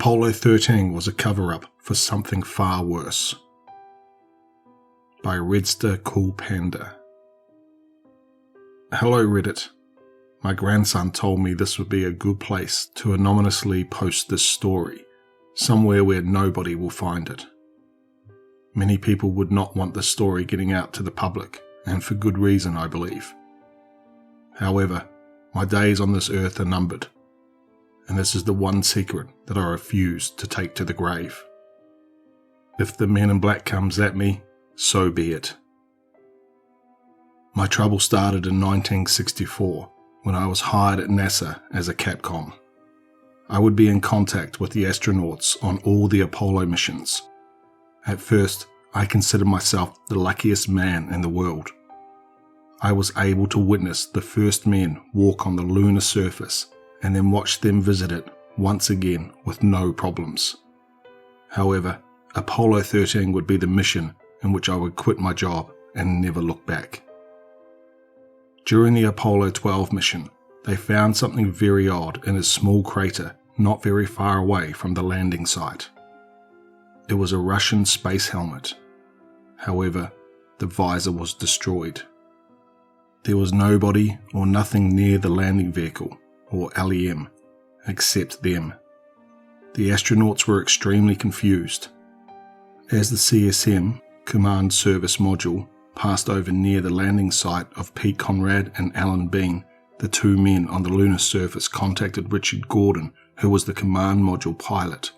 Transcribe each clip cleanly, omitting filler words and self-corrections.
Apollo 13 was a cover-up for something far worse. By redstercoolpanda. Hello Reddit. My grandson told me this would be a good place to anonymously post this story, somewhere where nobody will find it. Many people would not want this story getting out to the public, and for good reason, I believe. However, my days on this earth are numbered, and this is the one secret that I refuse to take to the grave. If the Men in Black comes at me, so be it. My trouble started in 1964 when I was hired at NASA as a Capcom. I would be in contact with the astronauts on all the Apollo missions. At first, I considered myself the luckiest man in the world. I was able to witness the first men walk on the lunar surface and then watch them visit it once again with no problems. However, Apollo 13 would be the mission in which I would quit my job and never look back. During the Apollo 12 mission, they found something very odd in a small crater not very far away from the landing site. It was a Russian space helmet. However, the visor was destroyed. There was nobody or nothing near the landing vehicle, or LEM, except them. The astronauts were extremely confused. As the CSM, Command Service Module, passed over near the landing site of Pete Conrad and Alan Bean, the two men on the lunar surface contacted Richard Gordon, who was the Command Module pilot.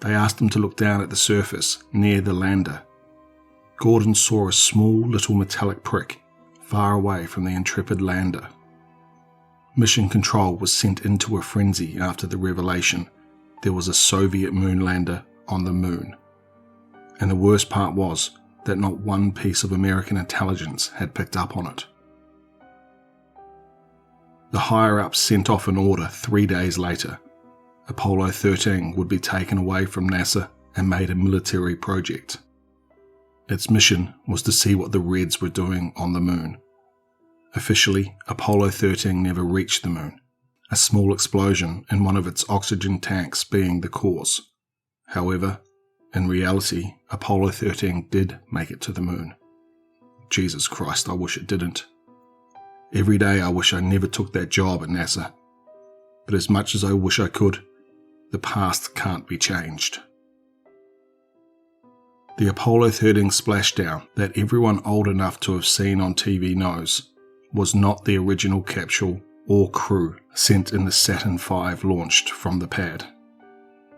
They asked him to look down at the surface near the lander. Gordon saw a small little metallic prick far away from the Intrepid lander. Mission Control was sent into a frenzy after the revelation there was a Soviet moon lander on the moon. And the worst part was that not one piece of American intelligence had picked up on it. The higher-ups sent off an order 3 days later. Apollo 13 would be taken away from NASA and made a military project. Its mission was to see what the Reds were doing on the moon. Officially, Apollo 13 never reached the moon, a small explosion in one of its oxygen tanks being the cause. However, in reality, Apollo 13 did make it to the moon. Jesus Christ, I wish it didn't. Every day I wish I never took that job at NASA. But as much as I wish I could, the past can't be changed. The Apollo 13 splashdown that everyone old enough to have seen on TV knows was not the original capsule or crew sent in the Saturn V launched from the pad.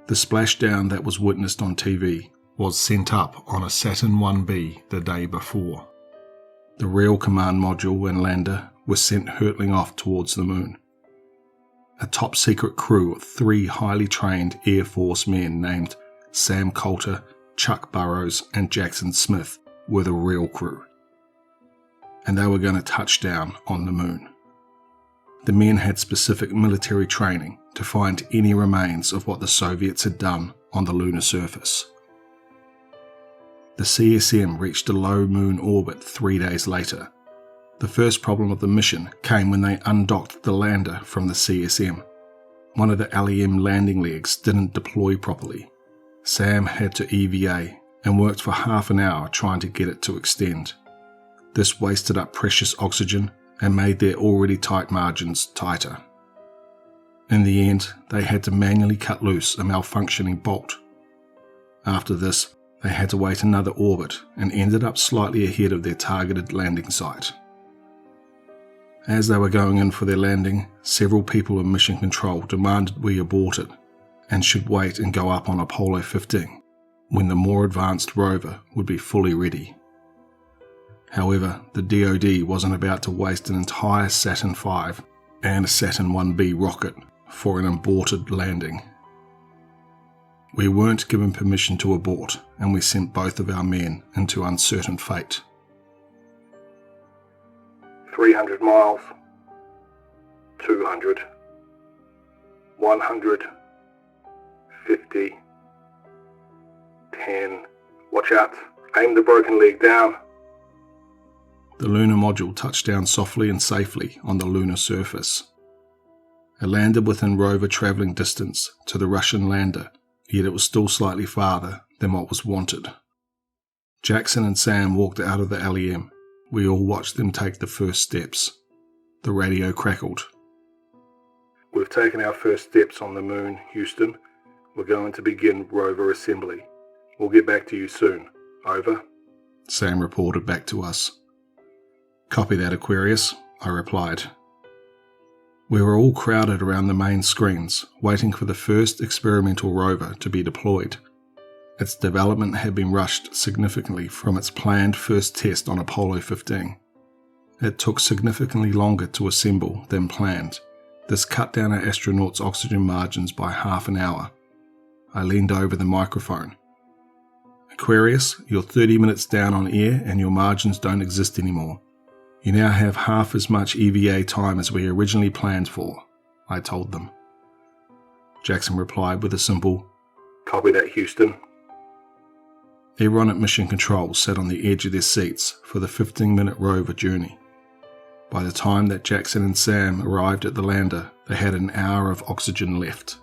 The splashdown that was witnessed on TV was sent up on a Saturn 1B the day before. The real command module and lander were sent hurtling off towards the moon. A top-secret crew of 3 highly trained Air Force men named Sam Coulter, Chuck Burrows and Jackson Smith were the real crew. And they were going to touch down on the moon. The men had specific military training to find any remains of what the Soviets had done on the lunar surface. The CSM reached a low moon orbit 3 days later. The first problem of the mission came when they undocked the lander from the CSM. One of the LEM landing legs didn't deploy properly. Sam had to EVA and worked for half an hour trying to get it to extend. This wasted up precious oxygen and made their already tight margins tighter. In the end, they had to manually cut loose a malfunctioning bolt. After this, they had to wait another orbit and ended up slightly ahead of their targeted landing site. As they were going in for their landing, several people in Mission Control demanded we abort it and should wait and go up on Apollo 15 when the more advanced rover would be fully ready. However, the DoD wasn't about to waste an entire Saturn V and a Saturn 1B rocket for an aborted landing. We weren't given permission to abort, and we sent both of our men into uncertain fate. 300 miles, 200, 100, 50, 10, watch out, aim the broken leg down. The lunar module touched down softly and safely on the lunar surface. It landed within rover travelling distance to the Russian lander, yet it was still slightly farther than what was wanted. Jackson and Sam walked out of the LEM. We all watched them take the first steps. The radio crackled. We've taken our first steps on the moon, Houston. We're going to begin rover assembly. We'll get back to you soon. Over. Sam reported back to us. Copy that, Aquarius, I replied. We were all crowded around the main screens, waiting for the first experimental rover to be deployed. Its development had been rushed significantly from its planned first test on Apollo 15. It took significantly longer to assemble than planned. This cut down our astronauts' oxygen margins by half an hour. I leaned over the microphone. Aquarius, you're 30 minutes down on air and your margins don't exist anymore. You now have half as much EVA time as we originally planned for, I told them. Jackson replied with a simple, Copy that, Houston. Everyone at Mission Control sat on the edge of their seats for the 15-minute rover journey. By the time that Jackson and Sam arrived at the lander, they had an hour of oxygen left.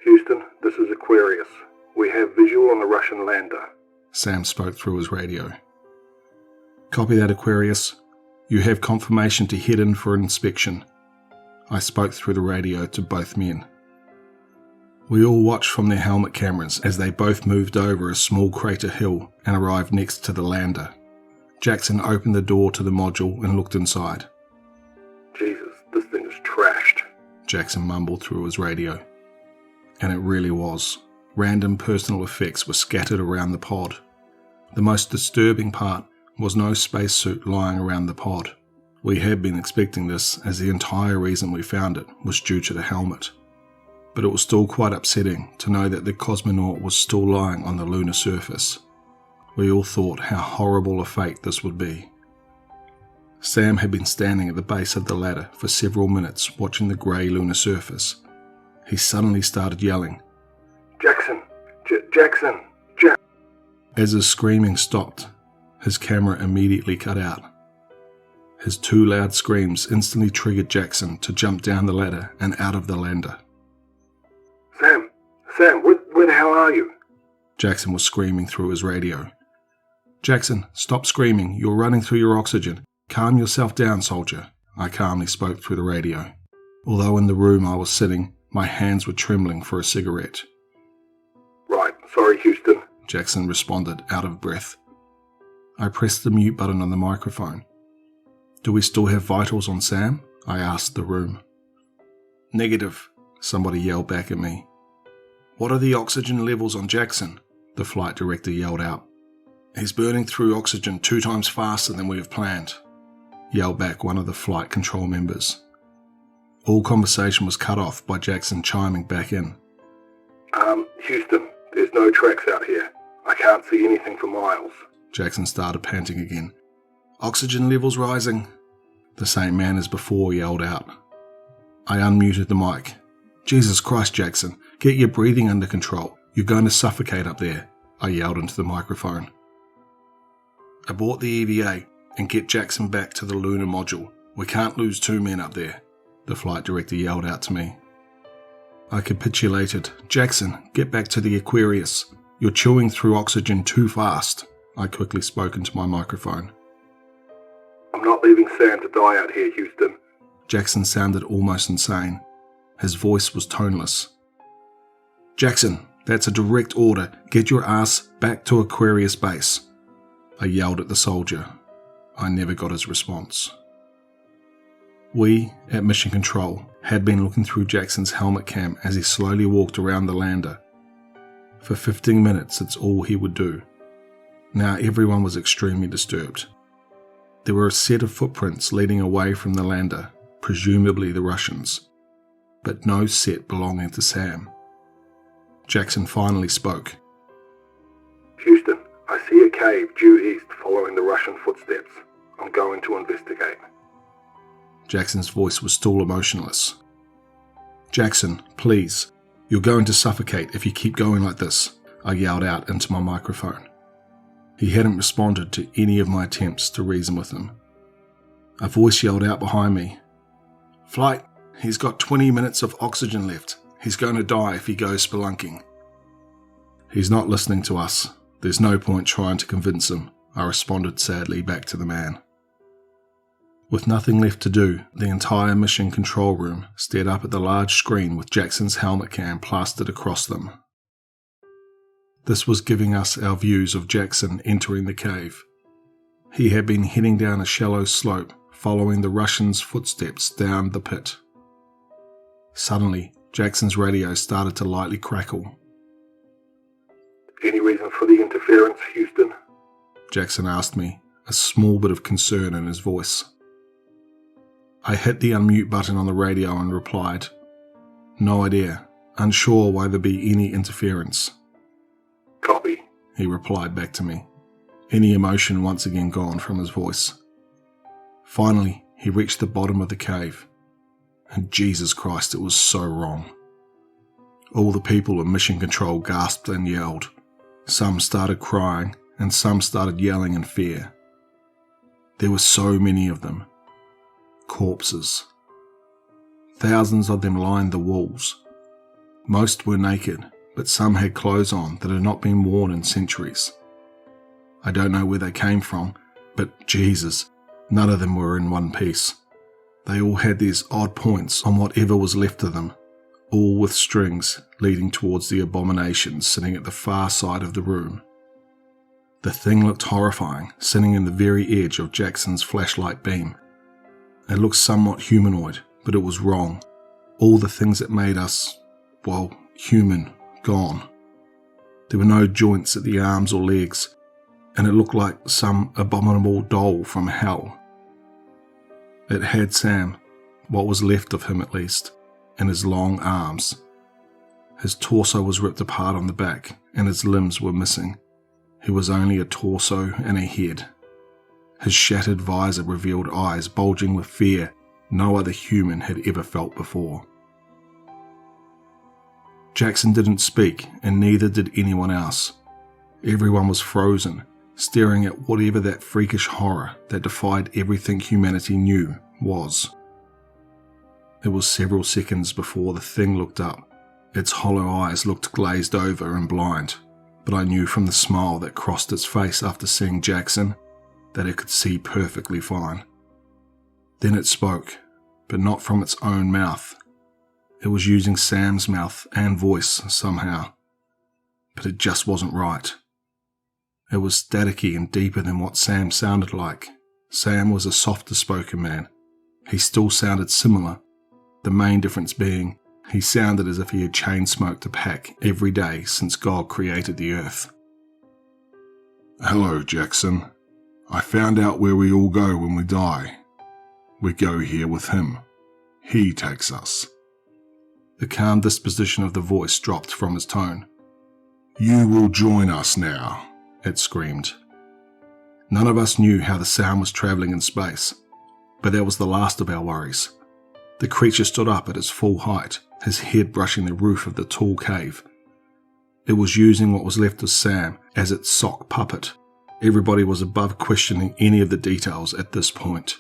Houston, this is Aquarius. We have visual on the Russian lander. Sam spoke through his radio. Copy that, Aquarius. You have confirmation to head in for an inspection. I spoke through the radio to both men. We all watched from their helmet cameras as they both moved over a small crater hill and arrived next to the lander. Jackson opened the door to the module and looked inside. Jesus, this thing is trashed, Jackson mumbled through his radio. And it really was. Random personal effects were scattered around the pod. The most disturbing part was no spacesuit lying around the pod. We had been expecting this, as the entire reason we found it was due to the helmet. But it was still quite upsetting to know that the cosmonaut was still lying on the lunar surface. We all thought how horrible a fate this would be. Sam had been standing at the base of the ladder for several minutes watching the grey lunar surface. He suddenly started yelling, Jackson! Jackson! As his screaming stopped, his camera immediately cut out. His two loud screams instantly triggered Jackson to jump down the ladder and out of the lander. Sam, where the hell are you? Jackson was screaming through his radio. Jackson, stop screaming. You're running through your oxygen. Calm yourself down, soldier, I calmly spoke through the radio. Although in the room I was sitting, my hands were trembling for a cigarette. Right, sorry, Houston, Jackson responded, out of breath. I pressed the mute button on the microphone. Do we still have vitals on Sam? I asked the room. Negative, somebody yelled back at me. What are the oxygen levels on Jackson? The flight director yelled out. He's burning through oxygen 2 times faster than we have planned, yelled back one of the flight control members. All conversation was cut off by Jackson chiming back in. Houston, there's no tracks out here. I can't see anything for miles. Jackson started panting again. Oxygen levels rising. The same man as before yelled out. I unmuted the mic. Jesus Christ, Jackson, get your breathing under control. You're going to suffocate up there, I yelled into the microphone. Abort the EVA and get Jackson back to the lunar module. We can't lose 2 men up there, the flight director yelled out to me. I capitulated. Jackson, get back to the Aquarius. You're chewing through oxygen too fast, I quickly spoke into my microphone. I'm not leaving Sam to die out here, Houston. Jackson sounded almost insane. His voice was toneless. Jackson, that's a direct order. Get your ass back to Aquarius base, I yelled at the soldier. I never got his response. We, at Mission Control, had been looking through Jackson's helmet cam as he slowly walked around the lander. For 15 minutes, it's all he would do. Now everyone was extremely disturbed. There were a set of footprints leading away from the lander, presumably the Russians, but no set belonging to Sam. Jackson finally spoke. Houston, I see a cave due east following the Russian footsteps. I'm going to investigate. Jackson's voice was still emotionless. Jackson, please. You're going to suffocate if you keep going like this, I yelled out into my microphone. He hadn't responded to any of my attempts to reason with him. A voice yelled out behind me. Flight, He's got 20 minutes of oxygen left. He's going to die if he goes spelunking." "He's not listening to us. There's no point trying to convince him," I responded sadly back to the man. With nothing left to do, the entire mission control room stared up at the large screen with Jackson's helmet cam plastered across them. This was giving us our views of Jackson entering the cave. He had been heading down a shallow slope, following the Russian's footsteps down the pit. Suddenly, Jackson's radio started to lightly crackle. "Any reason for the interference, Houston?" Jackson asked me, a small bit of concern in his voice. I hit the unmute button on the radio and replied, "No idea. Unsure why there be any interference." "Copy," he replied back to me, any emotion once again gone from his voice. Finally, he reached the bottom of the cave. And Jesus Christ, it was so wrong. All the people in Mission Control gasped and yelled. Some started crying, and some started yelling in fear. There were so many of them. Corpses. Thousands of them lined the walls. Most were naked, but some had clothes on that had not been worn in centuries. I don't know where they came from, but Jesus, none of them were in one piece. They all had these odd points on whatever was left of them, all with strings leading towards the abomination sitting at the far side of the room. The thing looked horrifying, sitting in the very edge of Jackson's flashlight beam. It looked somewhat humanoid, but it was wrong. All the things that made us, well, human, gone. There were no joints at the arms or legs, and it looked like some abominable doll from hell. It had Sam, what was left of him at least, in his long arms. His torso was ripped apart on the back, and his limbs were missing. He was only a torso and a head. His shattered visor revealed eyes bulging with fear no other human had ever felt before. Jackson didn't speak, and neither did anyone else. Everyone was frozen, staring at whatever that freakish horror that defied everything humanity knew was. It was several seconds before the thing looked up. Its hollow eyes looked glazed over and blind, but I knew from the smile that crossed its face after seeing Jackson that it could see perfectly fine. Then it spoke, but not from its own mouth. It was using Sam's mouth and voice somehow, but it just wasn't right. It was staticky and deeper than what Sam sounded like. Sam was a softer spoken man. He still sounded similar, the main difference being he sounded as if he had chain-smoked a pack every day since God created the earth. "Hello, Jackson. I found out where we all go when we die. We go here with him. He takes us." The calm disposition of the voice dropped from his tone. "You will join us now," it screamed. None of us knew how the sound was travelling in space, but that was the last of our worries. The creature stood up at its full height, his head brushing the roof of the tall cave. It was using what was left of Sam as its sock puppet. Everybody was above questioning any of the details at this point.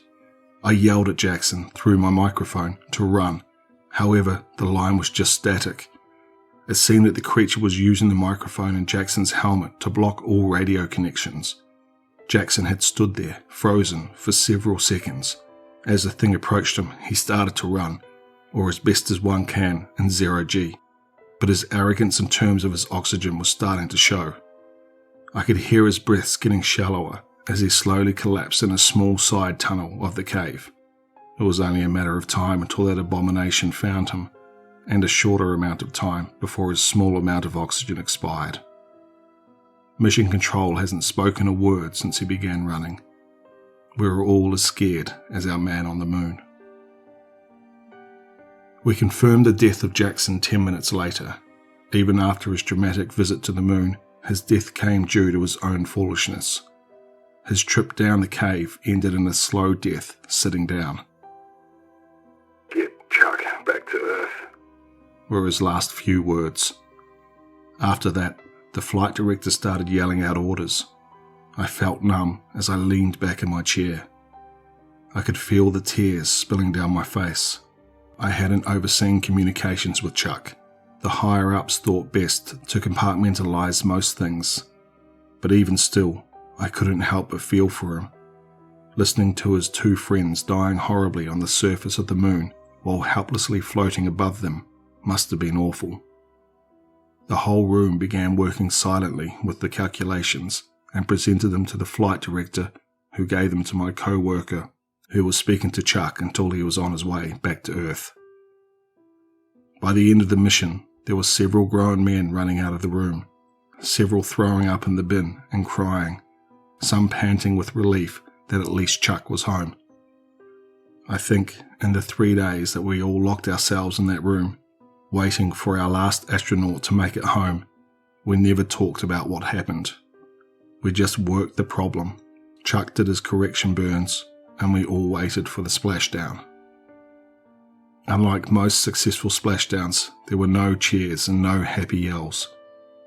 I yelled at Jackson through my microphone to run. However, the line was just static. It seemed that the creature was using the microphone in Jackson's helmet to block all radio connections. Jackson had stood there, frozen, for several seconds. As the thing approached him, he started to run, or as best as one can in 0G. But his arrogance in terms of his oxygen was starting to show. I could hear his breaths getting shallower as he slowly collapsed in a small side tunnel of the cave. It was only a matter of time until that abomination found him, and a shorter amount of time before his small amount of oxygen expired. Mission Control hasn't spoken a word since he began running. We were all as scared as our man on the moon. We confirmed the death of Jackson 10 minutes later. Even after his dramatic visit to the moon, his death came due to his own foolishness. His trip down the cave ended in a slow death sitting down. "Get Chuck back to Earth," were his last few words. After that, the flight director started yelling out orders. I felt numb as I leaned back in my chair. I could feel the tears spilling down my face. I hadn't overseen communications with Chuck. The higher-ups thought best to compartmentalise most things. But even still, I couldn't help but feel for him. Listening to his two friends dying horribly on the surface of the moon while helplessly floating above them must have been awful. The whole room began working silently with the calculations and presented them to the flight director, who gave them to my co-worker, who was speaking to Chuck until he was on his way back to Earth. By the end of the mission, there were several grown men running out of the room, several throwing up in the bin and crying, some panting with relief that at least Chuck was home. I think in the 3 days that we all locked ourselves in that room, waiting for our last astronaut to make it home, we never talked about what happened. We just worked the problem. Chuck did his correction burns, and we all waited for the splashdown. Unlike most successful splashdowns, there were no cheers and no happy yells.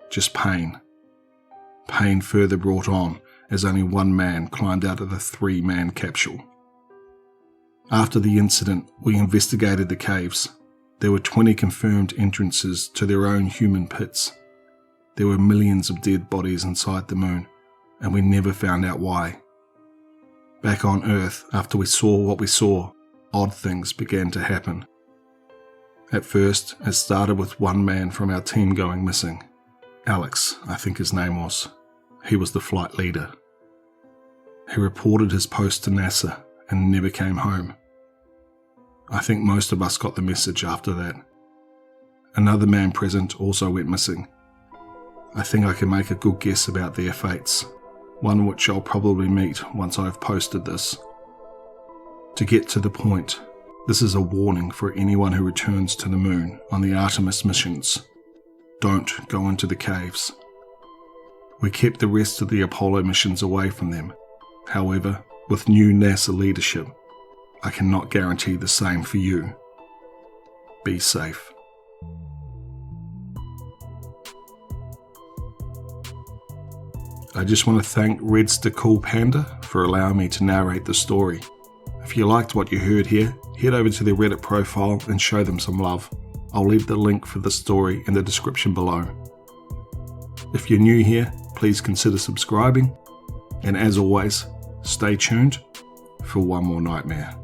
Just pain. Pain further brought on as only one man climbed out of the 3-man capsule. After the incident, we investigated the caves. There were 20 confirmed entrances to their own human pits. There were millions of dead bodies inside the moon, and we never found out why. Back on Earth, after we saw what we saw, odd things began to happen. At first, it started with one man from our team going missing. Alex, I think his name was. He was the flight leader. He reported his post to NASA and never came home. I think most of us got the message after that. Another man present also went missing. I think I can make a good guess about their fates, one which I'll probably meet once I've posted this. To get to the point, this is a warning for anyone who returns to the moon on the Artemis missions. Don't go into the caves. We kept the rest of the Apollo missions away from them. However, with new NASA leadership, I cannot guarantee the same for you. Be safe. I just want to thank redstercoolpanda for allowing me to narrate the story. If you liked what you heard here, head over to their Reddit profile and show them some love. I'll leave the link for the story in the description below. If you're new here, please consider subscribing, and as always, stay tuned for one more nightmare.